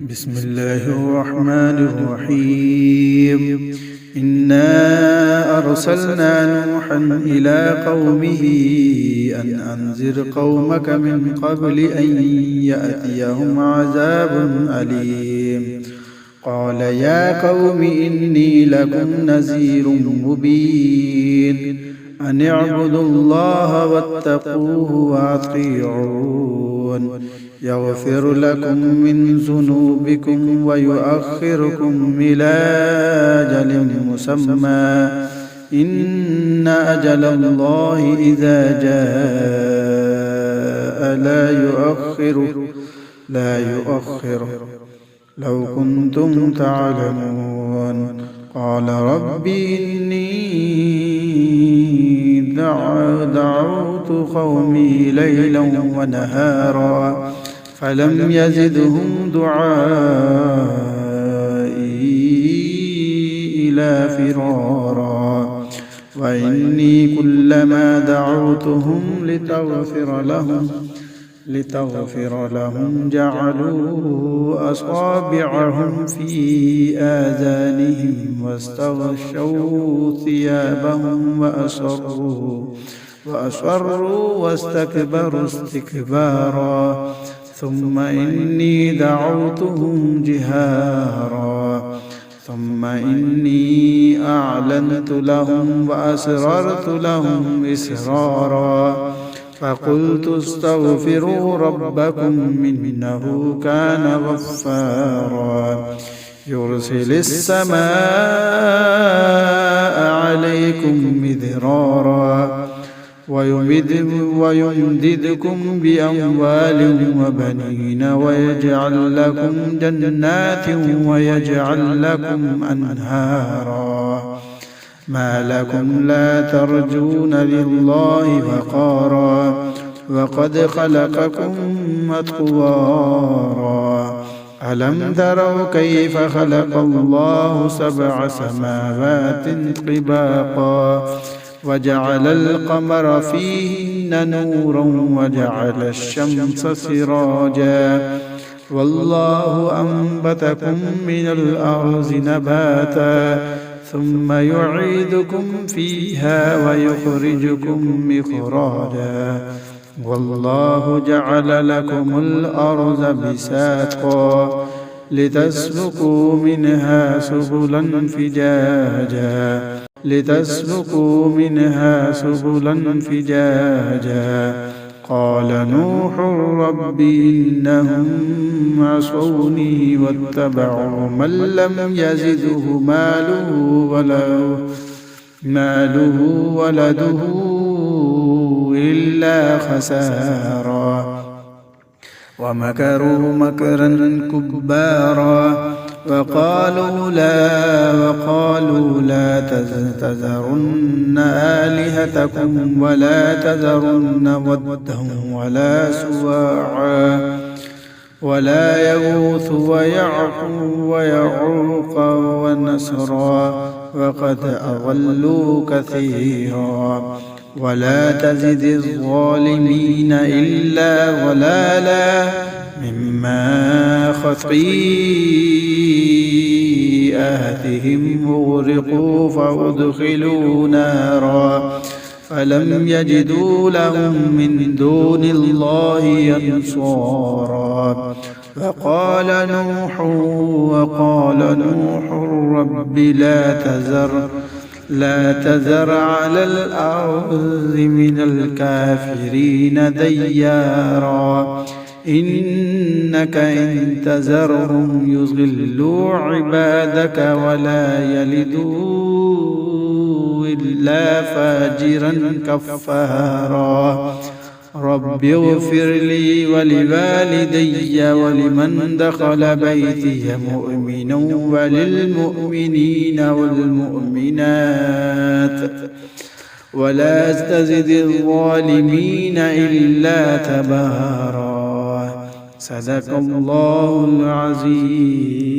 بسم الله الرحمن الرحيم. إنا أرسلنا نوحا إلى قومه أن أنذر قومك من قبل أن يأتيهم عذاب أليم. قال يا قوم إني لكم نذير مبين أن اعبدوا الله واتقوه وأطيعون يغفر لكم من ذنوبكم ويؤخركم إلى أجل مسمى إن أجل الله إذا جاء لا يؤخر لو كنتم تعلمون. قال رب إني دعوت قومي ليلا ونهارا فلم يزدهم دعائي إلا فرارا وإني كلما دعوتهم لتغفر لهم جعلوا أصابعهم في آذانهم واستغشوا ثيابهم وأصروا واستكبروا استكبارا ثم إني دعوتهم جهارا ثم إني أعلنت لهم وأسررت لهم إسرارا فقلت استغفروا ربكم إنه كان غفارا يرسل السماء عليكم مدرارا ويمددكم بأموال وبنين ويجعل لكم جنات ويجعل لكم أنهارا ما لكم لا ترجون لله وقارا وقد خلقكم أطوارا ألم تروا كيف خلق الله 7 سماوات طباقا وجعل القمر فيهن نورا وجعل الشمس سراجا والله أنبتكم من الأرض نباتا ثم يعيدكم فيها ويخرجكم إخراجا والله جعل لكم الأرض بساطا لتسلكوا منها سبلا فجاجا قال نوح رب إنهم عصوني واتبعوا من لم يزده ماله ولده إلا خسارا ومكروا مكرا كبارا وقالوا لا تذرن آلهتكم ولا تذرن ودا ولا سواعا ولا يغوث ويعوق ونسرا وقد أضلوا كثيرا ولا تزد الظالمين إلا ضلالا مما خطيئاتهم أغرقوا فأدخلوا نارا فلم يجدوا لهم من دون الله أنصارا وقال نوح رب لا تذر على الأرض من الكافرين ديارا إنك إن تذرهم يضلوا عبادك ولا يلدوا إلا فاجرا كفارا رب اغفر لي ولوالدي ولمن دخل بيتي مؤمنا وللمؤمنين والمؤمنات ولا تزد الظالمين إلا تبارا. صدق الله العظيم.